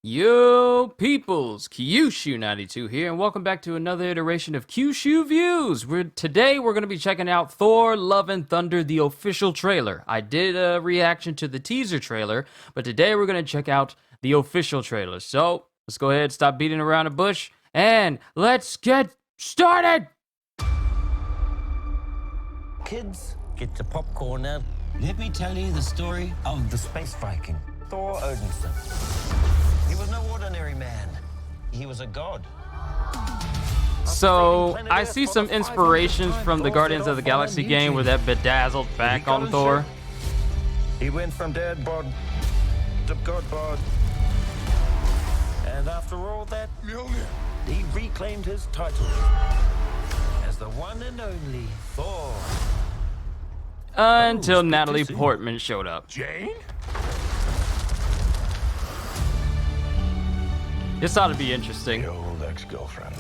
Yo, peoples, Qushu92 here, and welcome back to another iteration of Qushu Views. Today we're going to be checking out Thor: Love and Thunder, the official trailer. I did a reaction to the teaser trailer, but today we're going to check out the official trailer. So let's go ahead, stop beating around the bush, and let's get started! Kids, get your popcorn out. Let me tell you the story of the space Viking, Thor Odinson. He was no ordinary man. He was a god. So, I see some inspirations from the Guardians of the Galaxy game with that bedazzled back on Thor. He went from dead bod to god bod. And after all that, he reclaimed his title as the one and only Thor. Until Natalie Portman showed up. Jane? This ought to be interesting. Your old ex-girlfriend.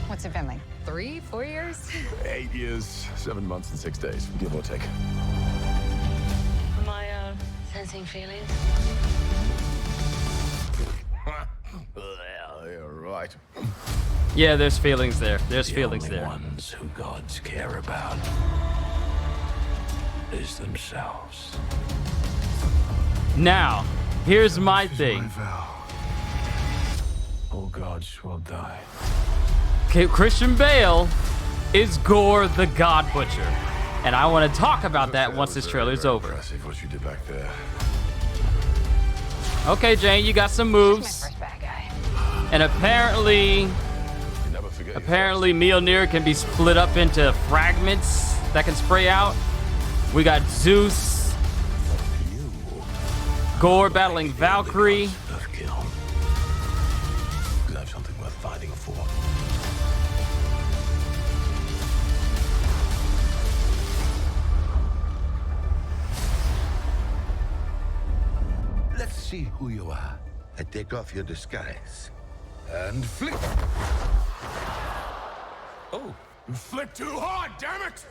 What's it been like? 3, 4 years? 8 years, 7 months, and 6 days, give or take. Am I, sensing feelings? Well, you're right. Yeah, there's feelings there. There's The feelings only there. ones who gods care about is themselves. Now, here's my thing. My vow. All gods will die. Okay, Christian Bale is Gorr the God Butcher. And I want to talk about that once this trailer's over. Impressive what you did back there. Okay, Jane, you got some moves. First bad guy. And apparently You never forget. Mjolnir can be split up into fragments that can spray out. We got Zeus, You Gorr battling Valkyrie. of kill. Because I have something worth fighting for. Let's see who you are. And take off your disguise. And flick. Oh, you flipped too hard, damn it!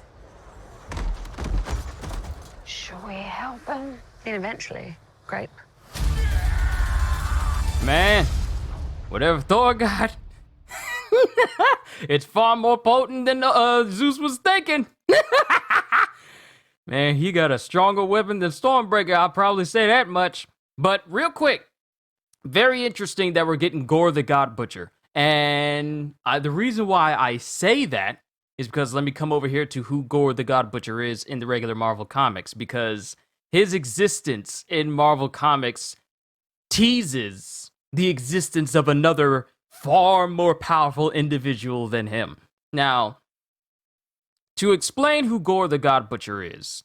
Should we help him? Then eventually. Great. Man, whatever Thor got, it's far more potent than Zeus was thinking. Man, he got a stronger weapon than Stormbreaker, I'll probably say that much. But real quick, very interesting that we're getting Gorr the God Butcher. And the reason why I say that is because let me come over here to who Gorr the God Butcher is in the regular Marvel Comics. Because his existence in Marvel Comics teases the existence of another far more powerful individual than him. Now, to explain who Gorr the God Butcher is,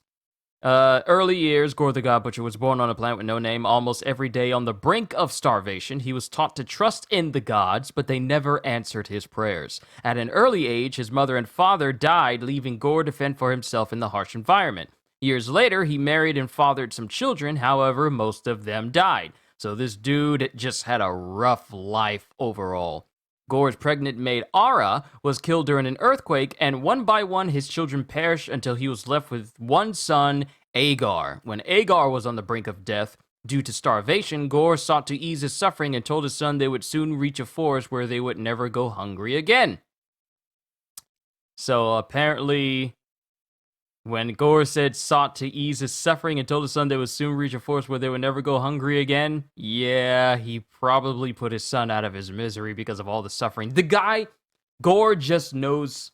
early years, Gorr the God Butcher was born on a planet with no name. Almost every day on the brink of starvation, he was taught to trust in the gods, but they never answered his prayers. At an early age, his mother and father died, leaving Gorr to fend for himself in the harsh environment. Years later, he married and fathered some children, however, most of them died. So this dude just had a rough life overall. Gorr's pregnant maid Ara was killed during an earthquake, and one by one his children perished until he was left with one son, Agar. When Agar was on the brink of death due to starvation, Gorr sought to ease his suffering and told his son they would soon reach a forest where they would never go hungry again. So apparently, when Gorr said sought to ease his suffering and told his son they would soon reach a forest where they would never go hungry again, yeah, he probably put his son out of his misery because of all the suffering. The guy, Gorr just knows...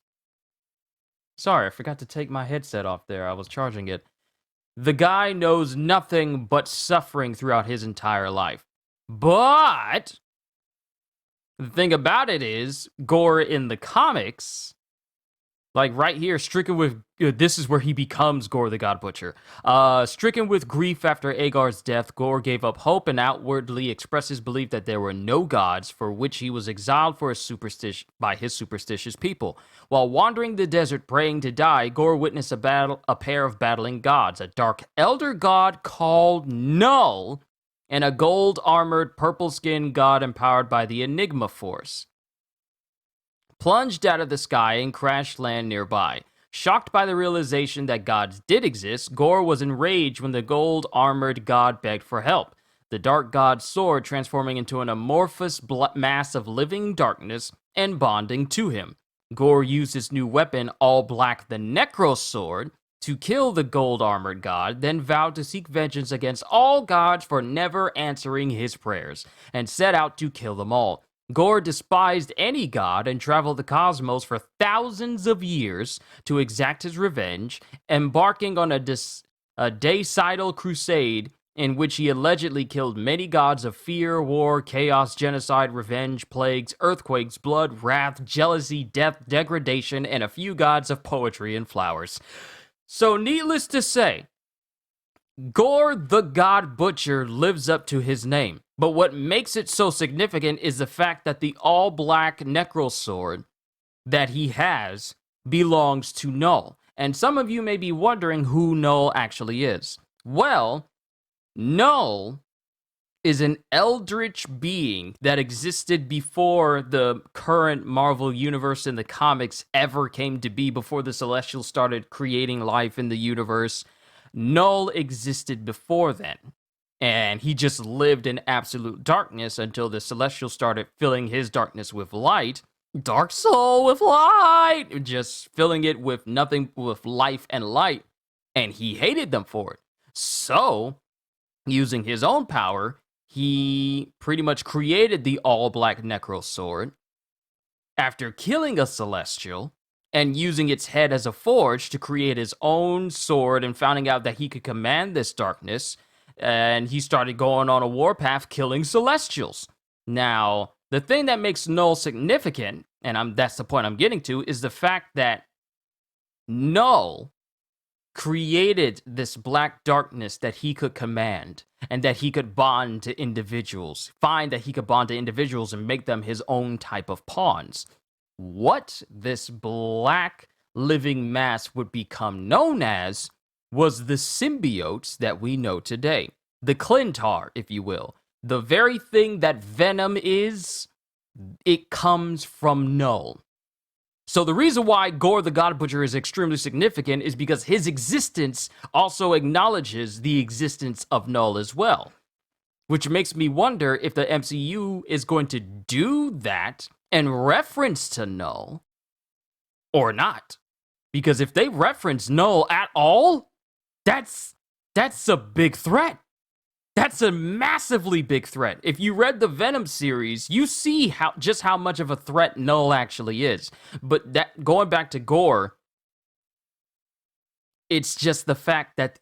Sorry, I forgot to take my headset off there. I was charging it. The guy knows nothing but suffering throughout his entire life. But the thing about it is, Gorr in the comics... Like right here, stricken with, this is where he becomes Gorr the God Butcher. Stricken with grief after Agar's death, Gorr gave up hope and outwardly expressed his belief that there were no gods, for which he was exiled for by his superstitious people. While wandering the desert praying to die, Gorr witnessed a pair of battling gods, a dark elder god called Null, and a gold-armored, purple-skinned god empowered by the Enigma Force. Plunged out of the sky and crashed land nearby. Shocked by the realization that gods did exist, Gorr was enraged when the gold-armored god begged for help. the dark god's sword transforming into an amorphous mass of living darkness and bonding to him. Gorr used his new weapon, All Black the Necro Sword, to kill the gold-armored god, then vowed to seek vengeance against all gods for never answering his prayers, and set out to kill them all. Gorr despised any god and traveled the cosmos for thousands of years to exact his revenge, embarking on a decidal crusade in which he allegedly killed many gods of fear, war, chaos, genocide, revenge, plagues, earthquakes, blood, wrath, jealousy, death, degradation, and a few gods of poetry and flowers. So needless to say, Gorr the God Butcher lives up to his name. But what makes it so significant is the fact that the all-black Necro Sword that he has belongs to Null. And some of you may be wondering who Null actually is. Well, Null is an eldritch being that existed before the current Marvel universe in the comics ever came to be, before the Celestials started creating life in the universe. Null existed before then, and he just lived in absolute darkness until the Celestials started filling his darkness with light. Dark soul with light! Just filling it with nothing, with life and light, and he hated them for it. So, using his own power, he pretty much created the all-black Necro Sword after killing a Celestial and using its head as a forge to create his own sword, and finding out that he could command this darkness, and he started going on a warpath killing Celestials. Now, the thing that makes Null significant, and that's the point I'm getting to, is the fact that Null created this black darkness that he could command, and that he could bond to individuals, find that he could bond to individuals and make them his own type of pawns. What this black living mass would become known as was the symbiotes that we know today. The Clintar, if you will. The very thing that Venom is, it comes from Null. So the reason why Gorr the God Butcher is extremely significant is because his existence also acknowledges the existence of Null as well. Which makes me wonder if the MCU is going to do that in reference to Null or not. Because if they reference Null at all, that's a big threat. That's a massively big threat. If you read the Venom series, you see how much of a threat Null actually is. But that, going back to Gorr, it's just the fact that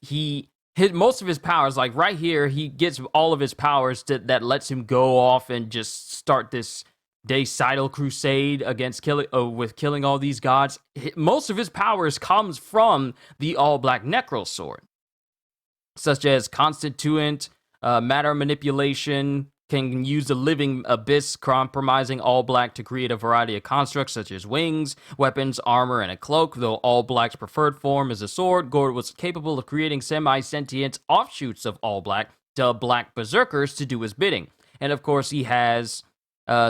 most of his powers, like right here, he gets all of his powers that lets him go off and just start this decidal crusade against killing all these gods. Most of his powers comes from the all-black Necro Sword, such as Constituent, matter manipulation, can use the living abyss, compromising All Black to create a variety of constructs such as wings, weapons, armor, and a cloak. Though All Black's preferred form is a sword, Gorr was capable of creating semi-sentient offshoots of All Black, dubbed Black Berserkers, to do his bidding. And of course, he has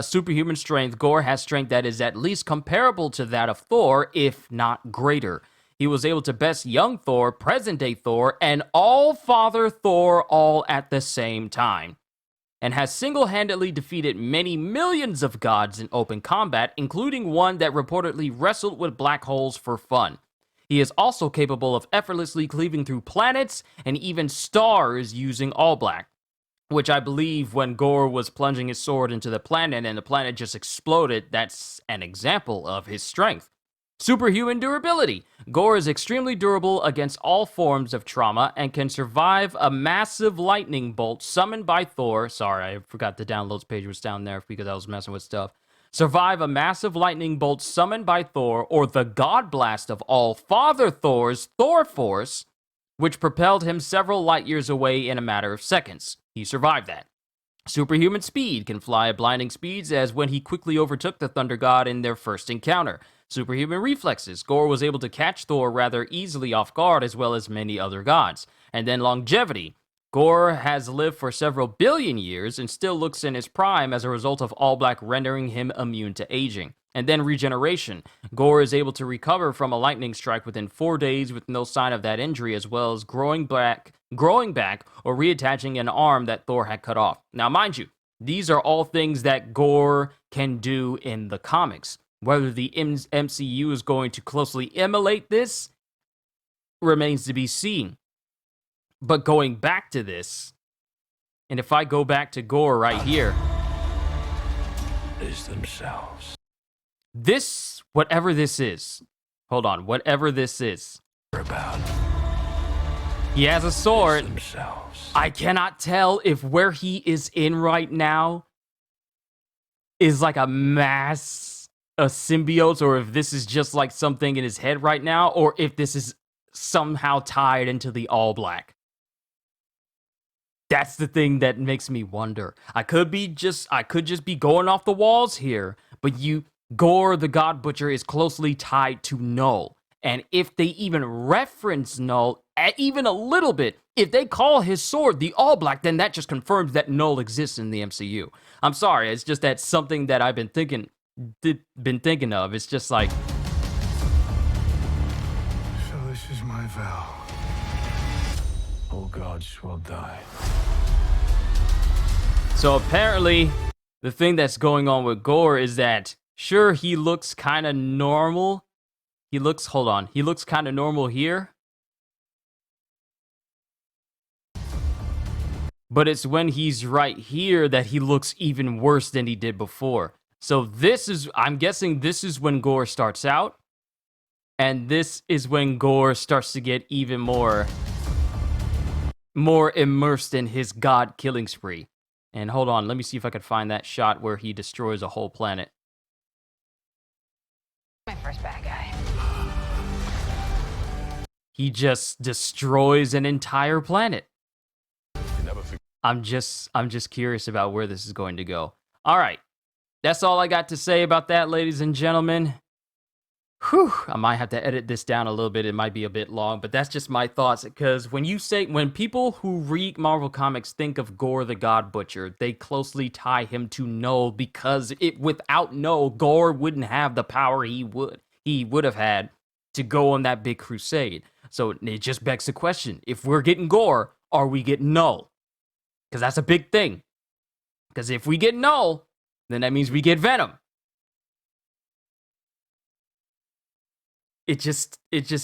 superhuman strength. Gorr has strength that is at least comparable to that of Thor, if not greater. He was able to best young Thor, present-day Thor, and All-Father Thor all at the same time, and has single-handedly defeated many millions of gods in open combat, including one that reportedly wrestled with black holes for fun. He is also capable of effortlessly cleaving through planets and even stars using All Black, which I believe when Gorr was plunging his sword into the planet and the planet just exploded, that's an example of his strength. Superhuman durability. Gorr is extremely durable against all forms of trauma and can survive a massive lightning bolt summoned by Thor. Sorry, I forgot the downloads page was down there because I was messing with stuff. Survive a massive lightning bolt summoned by Thor, or the God Blast of All-Father Thor's Thor Force, which propelled him several light years away in a matter of seconds. He survived that. Superhuman speed. Can fly at blinding speeds, as when he quickly overtook the Thunder God in their first encounter. Superhuman reflexes. Gorr was able to catch Thor rather easily off guard, as well as many other gods. And then longevity. Gorr has lived for several billion years and still looks in his prime as a result of All Black rendering him immune to aging. And then regeneration. Gorr is able to recover from a lightning strike within 4 days with no sign of that injury, as well as growing back, or reattaching an arm that Thor had cut off. Now, mind you, these are all things that Gorr can do in the comics. Whether the MCU is going to closely emulate this remains to be seen. But going back to this, and if I go back to Gorr right here, Is themselves. this, whatever this is, hold on, whatever this is, About he has a sword. themselves. I cannot tell if where he is in right now is like a symbiote, or if this is just like something in his head right now, or if this is somehow tied into the All Black. That's the thing that makes me wonder. I could just be going off the walls here, but Gorr the God Butcher is closely tied to Null. And if they even reference Null, even a little bit, if they call his sword the All Black, then that just confirms that Null exists in the MCU. I'm sorry, it's just that's something that I've been thinking of. It's just like, So this is my vow. All gods will die. so apparently the thing that's going on with Gorr is that, sure, he looks kind of normal. He looks kind of normal here. But it's when he's right here that he looks even worse than he did before. So I'm guessing this is when Gorr starts out. And this is when Gorr starts to get even more immersed in his god killing spree. And hold on, let me see if I could find that shot where he destroys a whole planet. My first bad guy. He just destroys an entire planet. You never forget. I'm just curious about where this is going to go. All right. That's all I got to say about that, ladies and gentlemen. Whew, I might have to edit this down a little bit. It might be a bit long, but that's just my thoughts. Because when people who read Marvel Comics think of Gorr the God Butcher, they closely tie him to Null, because without Null, Gorr wouldn't have the power he would have had to go on that big crusade. So it just begs the question, if we're getting Gorr, are we getting Null? Because that's a big thing. Because if we get Null, then that means we get Venom. It just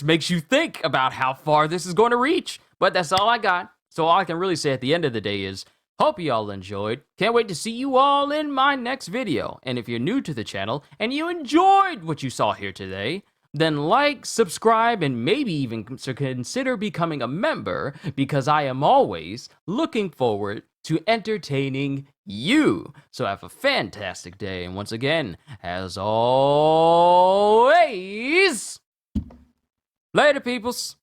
makes you think about how far this is going to reach. But that's all I got. So all I can really say at the end of the day is, hope you all enjoyed. Can't wait to see you all in my next video. And if you're new to the channel and you enjoyed what you saw here today, then like, subscribe, and maybe even consider becoming a member, because I am always looking forward to entertaining you. So have a fantastic day. And once again, as always, later, peoples.